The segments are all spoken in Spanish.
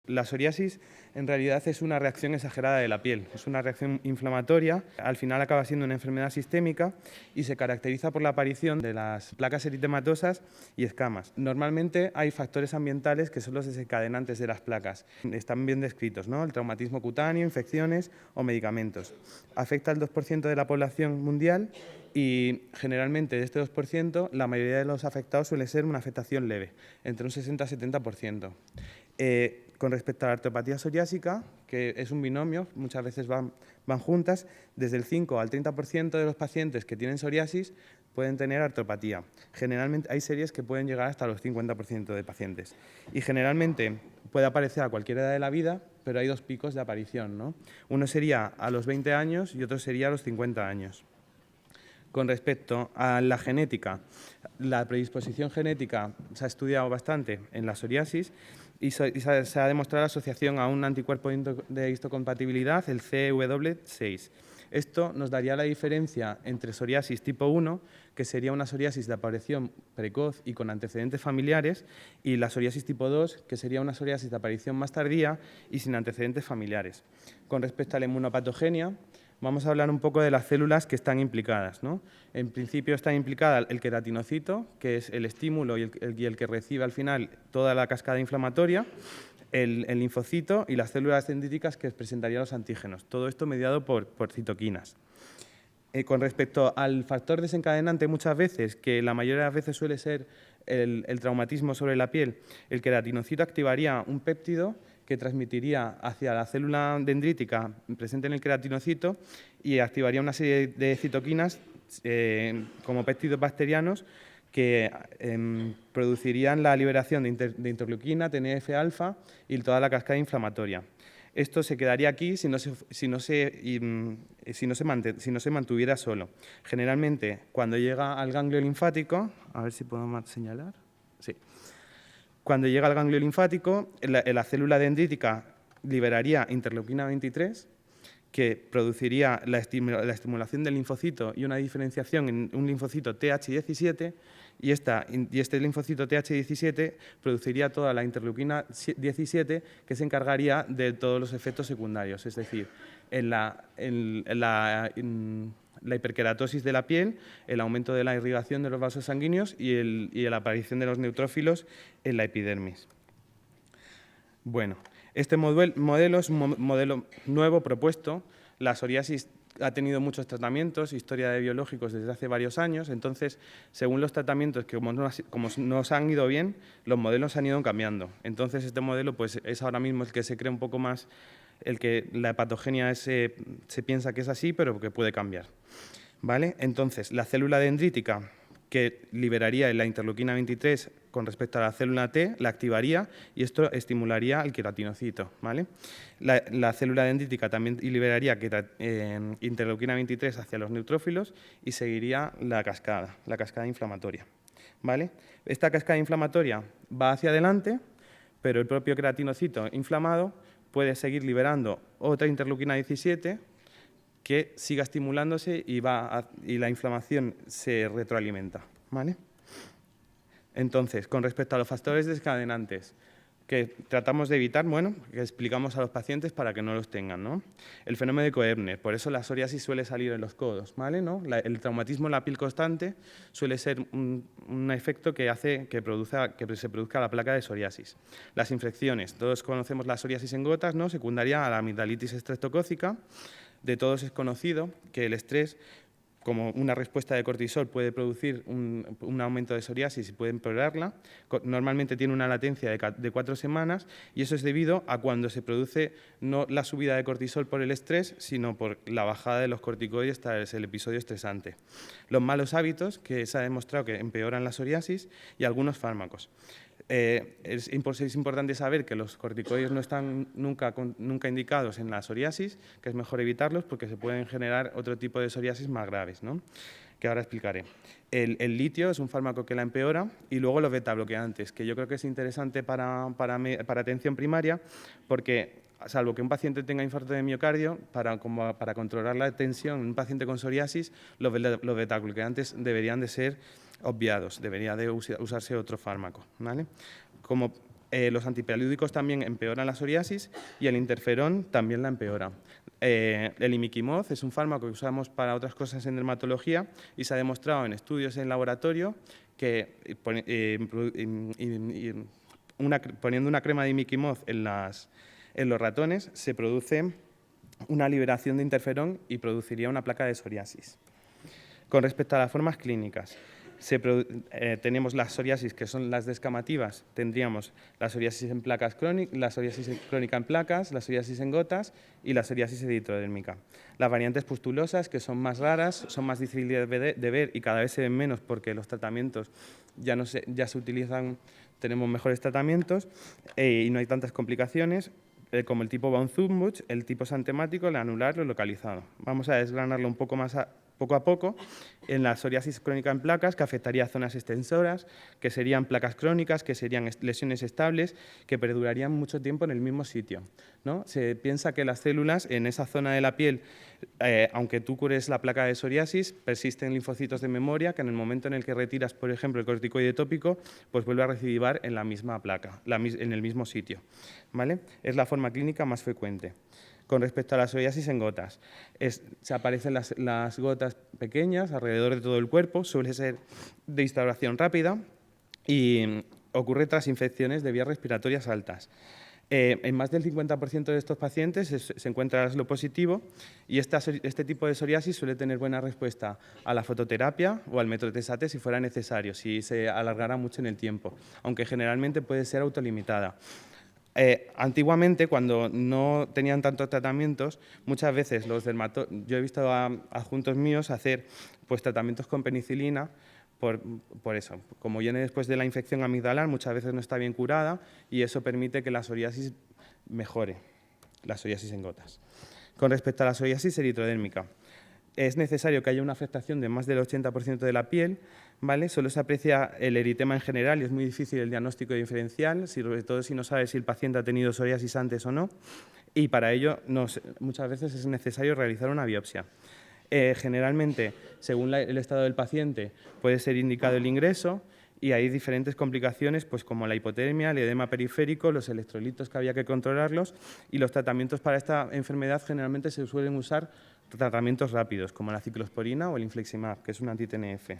La psoriasis en realidad es una reacción exagerada de la piel, es una reacción inflamatoria, al final acaba siendo una enfermedad sistémica y se caracteriza por la aparición de las placas eritematosas y escamas. Normalmente hay factores ambientales que son los desencadenantes de las placas, están bien descritos, ¿no? El traumatismo cutáneo, infecciones o medicamentos. Afecta al 2% de la población mundial y generalmente de este 2% la mayoría de los afectados suele ser una afectación leve, entre un 60 y 70%. Con respecto a la artropatía psoriásica, que es un binomio, muchas veces van juntas, desde el 5 al 30% de los pacientes que tienen psoriasis pueden tener artropatía. Generalmente hay series que pueden llegar hasta los 50% de pacientes. Y generalmente puede aparecer a cualquier edad de la vida, pero hay dos picos de aparición, ¿no? Uno sería a los 20 años y otro sería a los 50 años. Con respecto a la genética, la predisposición genética se ha estudiado bastante en la psoriasis y se ha demostrado la asociación a un anticuerpo de histocompatibilidad, el CW6. Esto nos daría la diferencia entre psoriasis tipo 1, que sería una psoriasis de aparición precoz y con antecedentes familiares, y la psoriasis tipo 2, que sería una psoriasis de aparición más tardía y sin antecedentes familiares. Con respecto a la inmunopatogenia, vamos a hablar un poco de las células que están implicadas, ¿no? En principio está implicada el queratinocito, que es el estímulo y el que recibe al final toda la cascada inflamatoria, el linfocito y las células dendríticas que presentarían los antígenos. Todo esto mediado por citoquinas. Con respecto al factor desencadenante, muchas veces, que la mayoría de las veces suele ser el traumatismo sobre la piel, el queratinocito activaría un péptido que transmitiría hacia la célula dendrítica presente en el queratinocito y activaría una serie de citoquinas como péptidos bacterianos que producirían la liberación de interleuquina, TNF-alfa y toda la cascada inflamatoria. Esto se quedaría aquí si no se mantuviera solo. Generalmente, cuando llega al ganglio linfático, a ver si podemos señalar. Sí. Cuando llega al ganglio linfático, la célula dendrítica liberaría interleuquina 23, que produciría la estimulación del linfocito y una diferenciación en un linfocito Th17, y este linfocito Th17 produciría toda la interleuquina 17, que se encargaría de todos los efectos secundarios, es decir, en la hiperkeratosis de la piel, el aumento de la irrigación de los vasos sanguíneos y la aparición de los neutrófilos en la epidermis. Bueno, este modelo es un modelo nuevo propuesto. La psoriasis ha tenido muchos tratamientos, historia de biológicos desde hace varios años, entonces, según los tratamientos, que como nos han ido bien, los modelos han ido cambiando. Entonces, este modelo pues, es ahora mismo el que se cree un poco más, el que la patogenia se piensa que es así, pero que puede cambiar. ¿Vale? Entonces, la célula dendrítica, que liberaría la interleuquina 23 con respecto a la célula T, la activaría y esto estimularía el queratinocito, ¿vale? La célula dendrítica también liberaría interleuquina 23 hacia los neutrófilos y seguiría la cascada inflamatoria, ¿vale? Esta cascada inflamatoria va hacia adelante, pero el propio queratinocito inflamado puede seguir liberando otra interleuquina 17 que siga estimulándose y la inflamación se retroalimenta, ¿vale? Entonces, con respecto a los factores desencadenantes que tratamos de evitar, bueno, que explicamos a los pacientes para que no los tengan, ¿no? El fenómeno de Koebner, por eso la psoriasis suele salir en los codos, ¿vale? ¿No? El traumatismo en la piel constante suele ser un efecto que hace que se produzca la placa de psoriasis. Las infecciones, todos conocemos la psoriasis en gotas, ¿no? Secundaria a la amigdalitis estreptocócica. De todos es conocido que el estrés, como una respuesta de cortisol, puede producir un aumento de psoriasis y puede empeorarla. Normalmente tiene una latencia de 4 semanas y eso es debido a cuando se produce no la subida de cortisol por el estrés, sino por la bajada de los corticoides tras el episodio estresante. Los malos hábitos, que se ha demostrado que empeoran la psoriasis, y algunos fármacos. Es importante saber que los corticoides no están nunca indicados en la psoriasis, que es mejor evitarlos porque se pueden generar otro tipo de psoriasis más graves, ¿no? Que ahora explicaré. El litio es un fármaco que la empeora y luego los betabloqueantes, que yo creo que es interesante para atención primaria porque, salvo que un paciente tenga infarto de miocardio, para controlar la tensión en un paciente con psoriasis, los betabloqueantes deberían de ser obviados, debería de usarse otro fármaco, ¿vale? Como Los antipalúdicos también empeoran la psoriasis y el interferón también la empeora. El imiquimod es un fármaco que usamos para otras cosas en dermatología y se ha demostrado en estudios en laboratorio que poniendo una crema de imiquimod en los ratones se produce una liberación de interferón y produciría una placa de psoriasis. Con respecto a las formas clínicas, tenemos las psoriasis, que son las descamativas. Tendríamos la psoriasis en placas crónica, la psoriasis crónica en placas, la psoriasis en gotas y la psoriasis eritrodérmica. Las variantes pustulosas, que son más raras, son más difíciles de ver y cada vez se ven menos porque los tratamientos ya se utilizan, tenemos mejores tratamientos y no hay tantas complicaciones, como el tipo von Thunbusch, el tipo santemático, el anular o el localizado. Vamos a desgranarlo un poco más poco a poco. En la psoriasis crónica en placas, que afectaría a zonas extensoras, que serían placas crónicas, que serían lesiones estables, que perdurarían mucho tiempo en el mismo sitio, ¿no? Se piensa que las células en esa zona de la piel, aunque tú cures la placa de psoriasis, persisten linfocitos de memoria que en el momento en el que retiras, por ejemplo, el corticoide tópico, pues vuelve a recidivar en la misma placa, en el mismo sitio, ¿vale? Es la forma clínica más frecuente. Con respecto a la psoriasis en gotas, se aparecen las gotas pequeñas alrededor de todo el cuerpo, suele ser de instauración rápida y ocurre tras infecciones de vías respiratorias altas. En más del 50% de estos pacientes se encuentra lo positivo y este tipo de psoriasis suele tener buena respuesta a la fototerapia o al metotrexate si fuera necesario, si se alargara mucho en el tiempo, aunque generalmente puede ser autolimitada. Antiguamente, cuando no tenían tantos tratamientos, muchas veces yo he visto a adjuntos míos hacer pues, tratamientos con penicilina por eso. Como viene después de la infección amigdalar, muchas veces no está bien curada y eso permite que la psoriasis mejore, la psoriasis en gotas. Con respecto a la psoriasis eritrodérmica, es necesario que haya una afectación de más del 80% de la piel, ¿vale? Solo se aprecia el eritema en general y es muy difícil el diagnóstico diferencial, sobre todo si no sabes si el paciente ha tenido psoriasis antes o no, y para ello muchas veces es necesario realizar una biopsia. Generalmente, según el estado del paciente, puede ser indicado el ingreso y hay diferentes complicaciones, pues como la hipotermia, el edema periférico, los electrolitos que había que controlarlos y los tratamientos para esta enfermedad generalmente se suelen usar tratamientos rápidos, como la ciclosporina o el infliximab, que es un anti-TNF.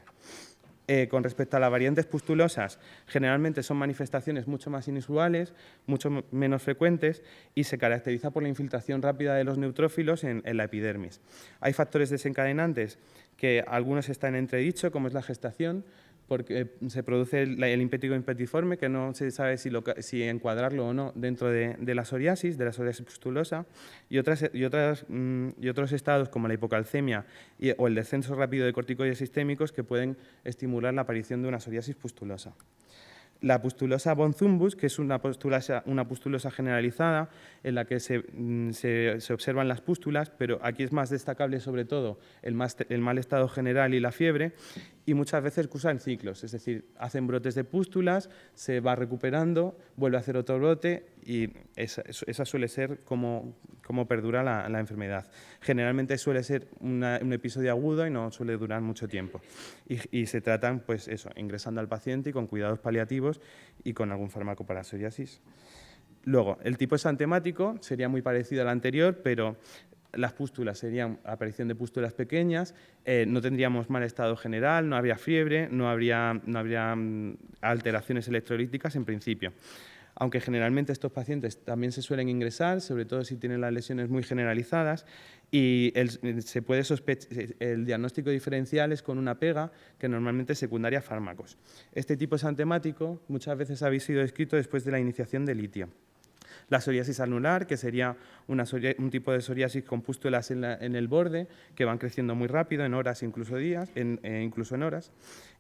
Con respecto a las variantes pustulosas, generalmente son manifestaciones mucho más inusuales, mucho menos frecuentes y se caracteriza por la infiltración rápida de los neutrófilos en la epidermis. Hay factores desencadenantes que algunos están en entredicho, como es la gestación, porque se produce el impétigo impetiforme, que no se sabe si encuadrarlo o no dentro de la psoriasis pustulosa, y otros estados como la hipocalcemia o el descenso rápido de corticoides sistémicos que pueden estimular la aparición de una psoriasis pustulosa. La pustulosa von Thunbusch, que es una pustulosa generalizada en la que se observan las pústulas, pero aquí es más destacable sobre todo el mal estado general y la fiebre, y muchas veces cursan ciclos, es decir, hacen brotes de pústulas, se va recuperando, vuelve a hacer otro brote y esa suele ser como perdura la enfermedad. Generalmente suele ser un episodio agudo y no suele durar mucho tiempo. Y se tratan, pues eso, ingresando al paciente y con cuidados paliativos y con algún fármaco para psoriasis. Luego, el tipo exantemático sería muy parecido al anterior, pero las pústulas serían aparición de pústulas pequeñas, no tendríamos mal estado general, no habría fiebre, no habría alteraciones electrolíticas en principio. Aunque generalmente estos pacientes también se suelen ingresar, sobre todo si tienen las lesiones muy generalizadas, y el diagnóstico diferencial es con una pega que normalmente es secundaria a fármacos. Este tipo exantemático muchas veces ha sido descrito después de la iniciación de litio. La psoriasis anular, que sería un tipo de psoriasis con pústulas en el borde, que van creciendo muy rápido, en horas, incluso días, incluso en horas.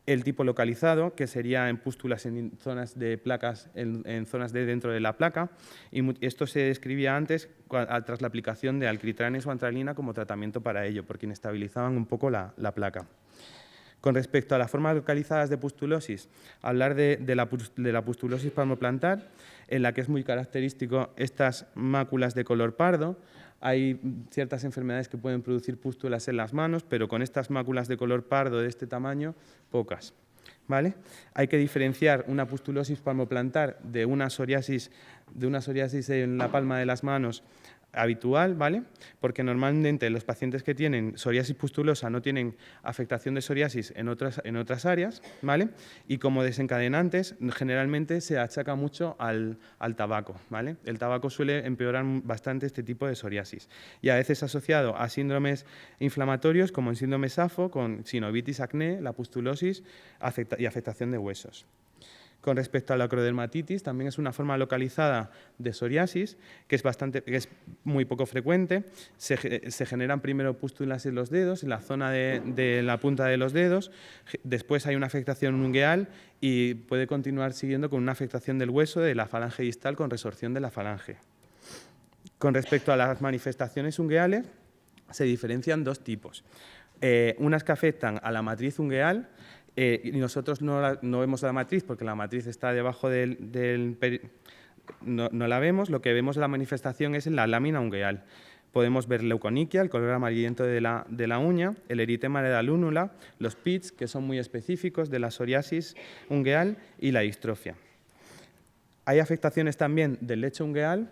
El tipo localizado, que sería en pústulas en zonas de placas, en zonas de dentro de la placa. Y esto se describía antes tras la aplicación de alquitranes o antralina como tratamiento para ello, porque inestabilizaban un poco la placa. Con respecto a las formas localizadas de pustulosis, hablar de la pustulosis palmoplantar, en la que es muy característico estas máculas de color pardo. Hay ciertas enfermedades que pueden producir pústulas en las manos, pero con estas máculas de color pardo de este tamaño, pocas. ¿vale? Hay que diferenciar una pustulosis palmoplantar de una psoriasis en la palma de las manos habitual, ¿vale? Porque normalmente los pacientes que tienen psoriasis pustulosa no tienen afectación de psoriasis en otras áreas, ¿vale? Y como desencadenantes generalmente se achaca mucho al tabaco, ¿vale? El tabaco suele empeorar bastante este tipo de psoriasis y a veces asociado a síndromes inflamatorios como el síndrome SAFO con sinovitis, acné, la pustulosis y afectación de huesos. Con respecto a la acrodermatitis, también es una forma localizada de psoriasis, que es muy poco frecuente. Se generan primero pústulas en los dedos, en la zona de la punta de los dedos, después hay una afectación ungueal y puede continuar siguiendo con una afectación del hueso de la falange distal con resorción de la falange. Con respecto a las manifestaciones ungueales, se diferencian dos tipos. Unas que afectan a la matriz ungueal, y nosotros no vemos la matriz porque la matriz está debajo no la vemos, lo que vemos en la manifestación es en la lámina ungueal. Podemos ver leuconiquia, el color amarillento de la uña, el eritema de la lúnula, los pits, que son muy específicos de la psoriasis ungueal, y la distrofia. Hay afectaciones también del lecho ungueal,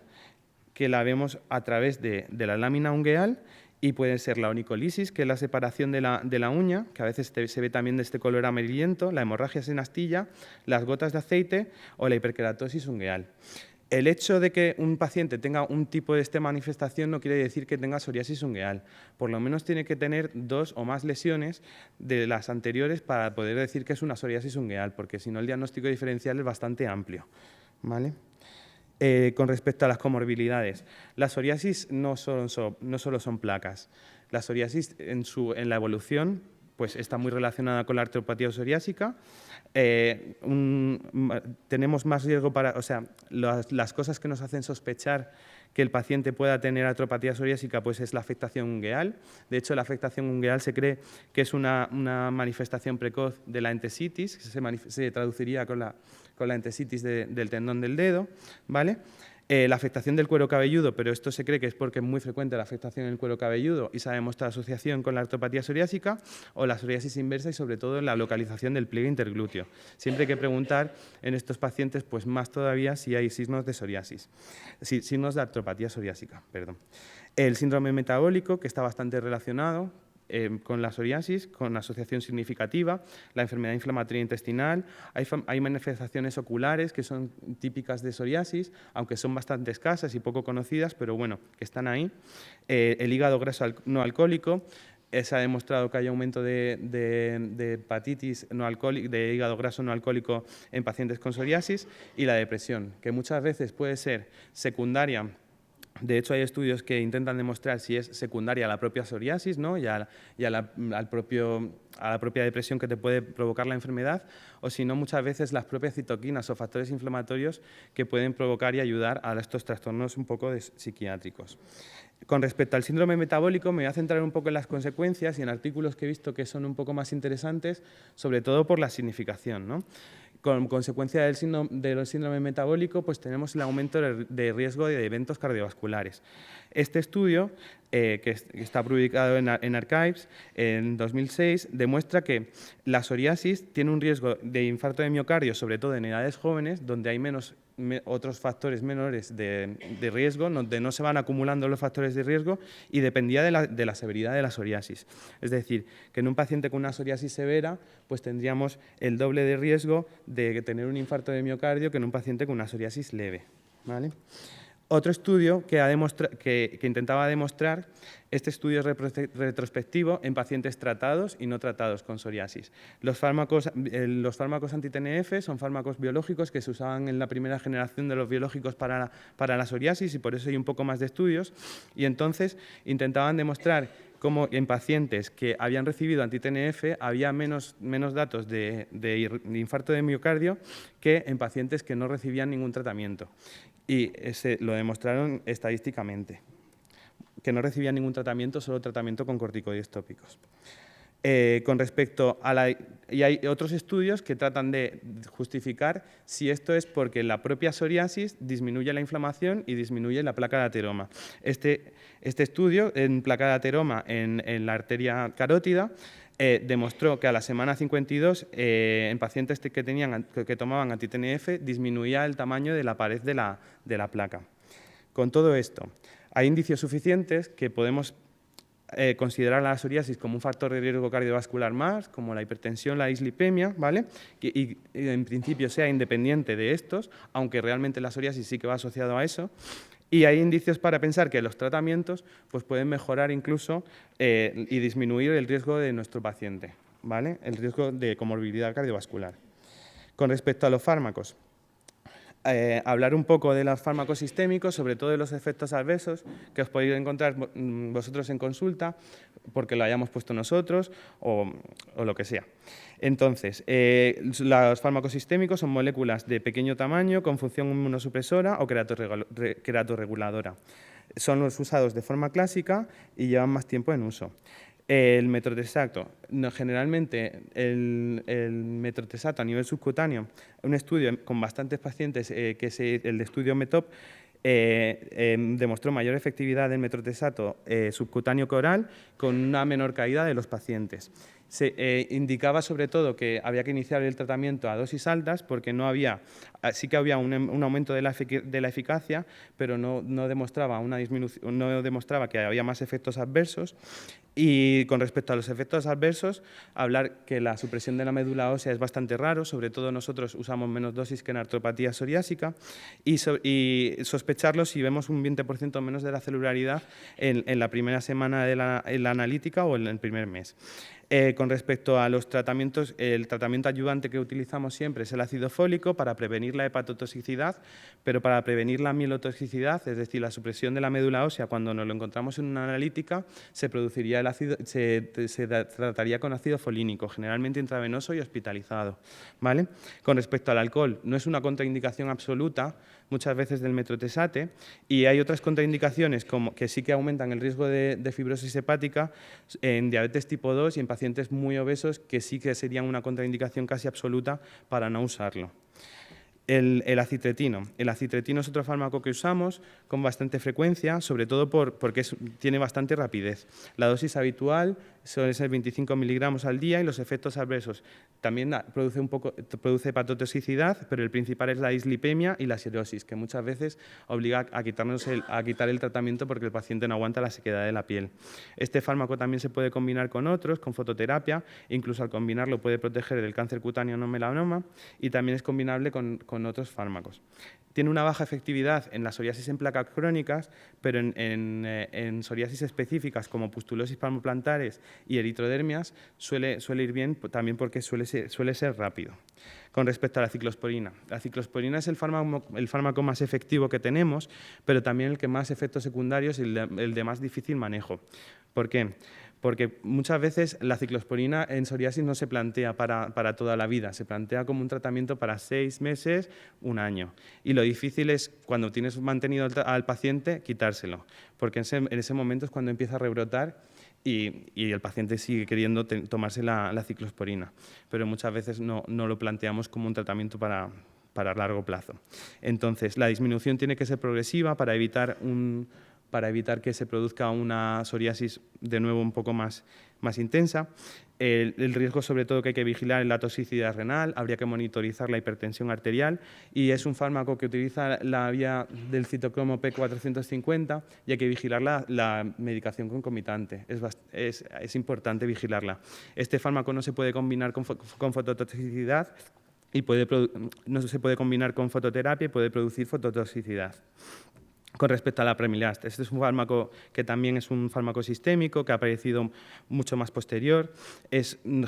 que la vemos a través de la lámina ungueal, y puede ser la onicolisis, que es la separación de la uña, que a veces se ve también de este color amarillento, la hemorragia sin astilla, las gotas de aceite o la hiperkeratosis ungueal. El hecho de que un paciente tenga un tipo de esta manifestación no quiere decir que tenga psoriasis ungueal. Por lo menos tiene que tener 2 o más lesiones de las anteriores para poder decir que es una psoriasis ungueal, porque si no el diagnóstico diferencial es bastante amplio, ¿vale? Con respecto a las comorbilidades, la psoriasis no solo son placas. La psoriasis en la evolución pues está muy relacionada con la artropatía psoriásica. Tenemos más riesgo las cosas que nos hacen sospechar que el paciente pueda tener artropatía psoriásica pues es la afectación ungueal. De hecho, la afectación ungueal se cree que es una manifestación precoz de la entesitis, que se traduciría con la entesitis del tendón del dedo, ¿vale? La afectación del cuero cabelludo, pero esto se cree que es porque es muy frecuente la afectación en el cuero cabelludo y se ha demostrado asociación con la artropatía psoriásica o la psoriasis inversa y sobre todo en la localización del pliegue interglúteo. Siempre hay que preguntar en estos pacientes pues más todavía si hay signos de psoriasis, signos de artropatía psoriásica, perdón. El síndrome metabólico, que está bastante relacionado con la psoriasis, con asociación significativa, la enfermedad inflamatoria intestinal, hay manifestaciones oculares que son típicas de psoriasis, aunque son bastante escasas y poco conocidas, pero bueno, que están ahí. El hígado graso no alcohólico, se ha demostrado que hay aumento de hepatitis no alcohólica, de hígado graso no alcohólico en pacientes con psoriasis, y la depresión, que muchas veces puede ser secundaria. De hecho, hay estudios que intentan demostrar si es secundaria a la propia psoriasis, ¿no? y a la propia depresión que te puede provocar la enfermedad, o si no, muchas veces las propias citoquinas o factores inflamatorios que pueden provocar y ayudar a estos trastornos un poco psiquiátricos. Con respecto al síndrome metabólico, me voy a centrar un poco en las consecuencias y en artículos que he visto que son un poco más interesantes, sobre todo por la significación, ¿no? Con consecuencia del síndrome metabólico, pues tenemos el aumento de riesgo de eventos cardiovasculares. Este estudio, que está publicado en Archives en 2006, demuestra que la psoriasis tiene un riesgo de infarto de miocardio, sobre todo en edades jóvenes, donde hay otros factores menores de riesgo, donde no se van acumulando los factores de riesgo y dependía de la severidad de la psoriasis. Es decir, que en un paciente con una psoriasis severa, pues tendríamos el doble de riesgo de tener un infarto de miocardio que en un paciente con una psoriasis leve, ¿vale? Otro estudio que intentaba demostrar, este estudio es retrospectivo en pacientes tratados y no tratados con psoriasis. Los fármacos anti-TNF son fármacos biológicos que se usaban en la primera generación de los biológicos para la psoriasis y por eso hay un poco más de estudios. Y entonces intentaban demostrar cómo en pacientes que habían recibido anti-TNF había menos datos de infarto de miocardio que en pacientes que no recibían ningún tratamiento. Y lo demostraron estadísticamente, que no recibían ningún tratamiento, solo tratamiento con corticoides tópicos. Con respecto a y hay otros estudios que tratan de justificar si esto es porque la propia psoriasis disminuye la inflamación y disminuye la placa de ateroma. Este estudio en placa de ateroma en la arteria carótida demostró que a la semana 52, en pacientes que tomaban anti-TNF, disminuía el tamaño de la pared de la placa. Con todo esto, hay indicios suficientes que podemos considerar la psoriasis como un factor de riesgo cardiovascular más, como la hipertensión, la dislipemia, ¿vale? Y en principio sea independiente de estos, aunque realmente la psoriasis sí que va asociado a eso. Y hay indicios para pensar que los tratamientos pues, pueden mejorar incluso y disminuir el riesgo de nuestro paciente, ¿vale? El riesgo de comorbilidad cardiovascular. Con respecto a los fármacos, hablar un poco de los fármacos sistémicos, sobre todo de los efectos adversos que os podéis encontrar vosotros en consulta, porque lo hayamos puesto nosotros o lo que sea. Entonces, los fármacos sistémicos son moléculas de pequeño tamaño con función inmunosupresora o queratorreguladora. Son los usados de forma clásica y llevan más tiempo en uso. El metotrexato, generalmente el metotrexato a nivel subcutáneo, un estudio con bastantes pacientes, que es el de estudio METOP, demostró mayor efectividad del metotrexato subcutáneo que oral con una menor caída de los pacientes. Se indicaba sobre todo que había que iniciar el tratamiento a dosis altas porque sí que había un aumento de la eficacia, pero no demostraba una disminución, no demostraba que había más efectos adversos. Y con respecto a los efectos adversos, hablar que la supresión de la médula ósea es bastante raro, sobre todo nosotros usamos menos dosis que en artropatía psoriásica, y sospecharlo si vemos un 20% menos de la celularidad en la primera semana de la analítica o en el primer mes. Con respecto a los tratamientos, el tratamiento ayudante que utilizamos siempre es el ácido fólico para prevenir la hepatotoxicidad, pero para prevenir la mielotoxicidad, es decir, la supresión de la médula ósea, cuando nos lo encontramos en una analítica, se trataría con ácido folínico, generalmente intravenoso y hospitalizado, ¿vale? Con respecto al alcohol, no es una contraindicación absoluta, muchas veces del metotrexate, y hay otras contraindicaciones como que sí que aumentan el riesgo de fibrosis hepática en diabetes tipo 2 y en pacientes muy obesos, que sí que serían una contraindicación casi absoluta para no usarlo. El acitretino. El acitretino es otro fármaco que usamos con bastante frecuencia, sobre todo porque tiene bastante rapidez. La dosis habitual suele ser 25 miligramos al día y los efectos adversos también produce hepatotoxicidad, pero el principal es la dislipemia y la cirrosis, que muchas veces obliga a quitar el tratamiento porque el paciente no aguanta la sequedad de la piel. Este fármaco también se puede combinar con otros, con fototerapia, incluso al combinarlo puede proteger del cáncer cutáneo no melanoma y también es combinable con otros fármacos. Tiene una baja efectividad en las psoriasis en placas crónicas, pero en psoriasis específicas como pustulosis palmoplantares y eritrodermias suele ir bien también porque suele ser rápido. Con respecto a la ciclosporina es el fármaco más efectivo que tenemos, pero también el que más efectos secundarios y el de más difícil manejo. ¿Por qué? Porque muchas veces la ciclosporina en psoriasis no se plantea para toda la vida, se plantea como un tratamiento para 6 meses, 1 año. Y lo difícil es, cuando tienes mantenido al paciente, quitárselo, porque en ese momento es cuando empieza a rebrotar y el paciente sigue queriendo tomarse la ciclosporina. Pero muchas veces no lo planteamos como un tratamiento para largo plazo. Entonces, la disminución tiene que ser progresiva para evitar que se produzca una psoriasis de nuevo un poco más intensa. El riesgo sobre todo que hay que vigilar es la toxicidad renal, habría que monitorizar la hipertensión arterial y es un fármaco que utiliza la vía del citocromo P450 y hay que vigilar la medicación concomitante, es importante vigilarla. Este fármaco no se puede combinar con fototoxicidad y no se puede combinar con fototerapia y puede producir fototoxicidad. Con respecto a la apremilast, este es un fármaco que también es un fármaco sistémico que ha aparecido mucho más posterior,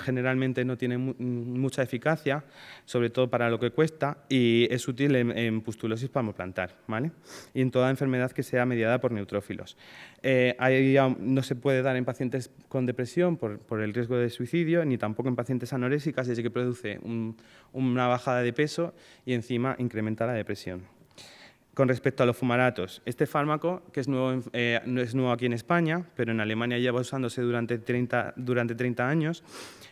generalmente no tiene mucha eficacia, sobre todo para lo que cuesta, y es útil en pustulosis palmoplantar, ¿vale? Y en toda enfermedad que sea mediada por neutrófilos. No se puede dar en pacientes con depresión por el riesgo de suicidio, ni tampoco en pacientes anorésicas, ya que produce una bajada de peso y encima incrementa la depresión. Con respecto a los fumaratos, este fármaco, que es nuevo, no es nuevo aquí en España, pero en Alemania lleva usándose durante 30 años,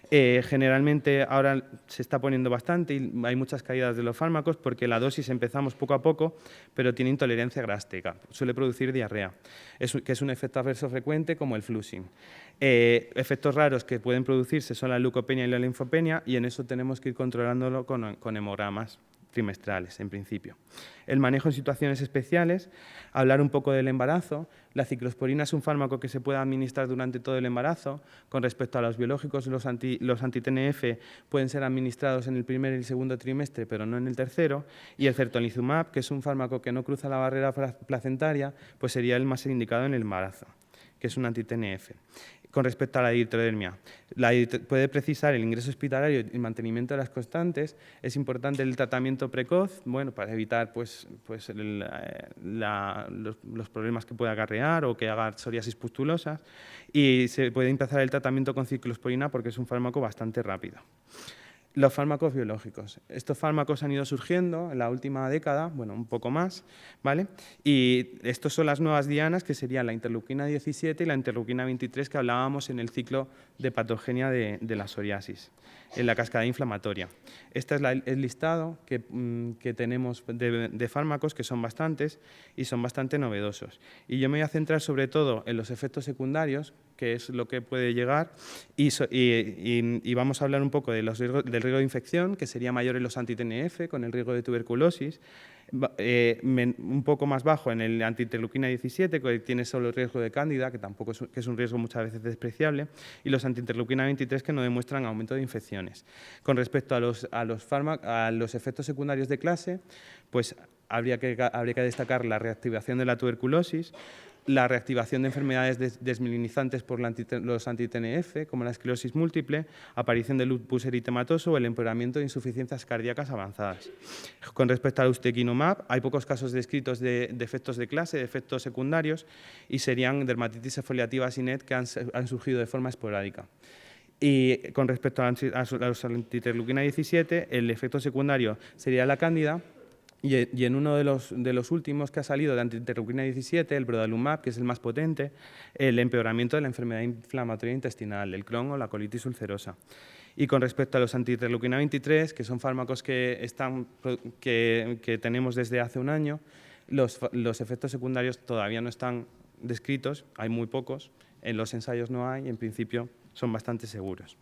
generalmente ahora se está poniendo bastante y hay muchas caídas de los fármacos porque la dosis empezamos poco a poco, pero tiene intolerancia gástrica, suele producir diarrea, que es un efecto adverso frecuente como el flushing. Efectos raros que pueden producirse son la leucopenia y la linfopenia y en eso tenemos que ir controlándolo con hemogramas trimestrales, en principio. El manejo en situaciones especiales, hablar un poco del embarazo. La ciclosporina es un fármaco que se puede administrar durante todo el embarazo. Con respecto a los biológicos, los anti-TNF pueden ser administrados en el primer y el segundo trimestre, pero no en el tercero. Y el certolizumab, que es un fármaco que no cruza la barrera placentaria, pues sería el más indicado en el embarazo, que es un anti-TNF. Con respecto a la eritrodermia, puede precisar el ingreso hospitalario y el mantenimiento de las constantes. Es importante el tratamiento precoz, bueno, para evitar los problemas que pueda acarrear o que haga psoriasis pustulosas. Y se puede empezar el tratamiento con ciclosporina porque es un fármaco bastante rápido. Los fármacos biológicos. Estos fármacos han ido surgiendo en la última década, bueno, un poco más, ¿vale? Y estos son las nuevas dianas, que serían la interleuquina 17 y la interleuquina 23 que hablábamos en el ciclo de patogenia de la psoriasis, en la cascada inflamatoria. Este es el listado que tenemos de fármacos, que son bastantes y son bastante novedosos. Y yo me voy a centrar sobre todo en los efectos secundarios, que es lo que puede llegar, y vamos a hablar un poco del riesgo de infección, que sería mayor en los anti-TNF, con el riesgo de tuberculosis, un poco más bajo en el anti-interleuquina 17, que tiene solo el riesgo de cándida, que tampoco que es un riesgo muchas veces despreciable, y los anti-interleuquina 23 que no demuestran aumento de infecciones. Con respecto a los efectos secundarios de clase, pues habría que destacar la reactivación de la tuberculosis, la reactivación de enfermedades desmielinizantes por los anti-TNF, como la esclerosis múltiple, aparición de lupus eritematoso o el empeoramiento de insuficiencias cardíacas avanzadas. Con respecto al ustekinumab, hay pocos casos descritos de efectos de clase, de efectos secundarios, y serían dermatitis exfoliativa SINET que han surgido de forma esporádica. Y con respecto a los anti-interleuquina 17, el efecto secundario sería la cándida. Y en uno de los últimos que ha salido de anti-interleuquina 17, el brodalumab, que es el más potente, el empeoramiento de la enfermedad inflamatoria intestinal, el Crohn o la colitis ulcerosa. Y con respecto a los anti-interleuquina 23, que son fármacos que tenemos desde hace un año, los efectos secundarios todavía no están descritos, hay muy pocos, en los ensayos no hay, y en principio son bastante seguros.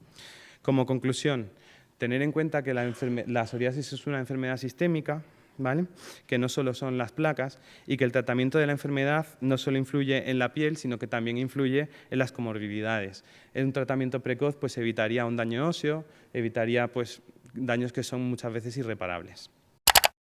Como conclusión, tener en cuenta que la psoriasis es una enfermedad sistémica, ¿vale? Que no solo son las placas y que el tratamiento de la enfermedad no solo influye en la piel, sino que también influye en las comorbilidades. En un tratamiento precoz pues, evitaría un daño óseo, evitaría pues, daños que son muchas veces irreparables.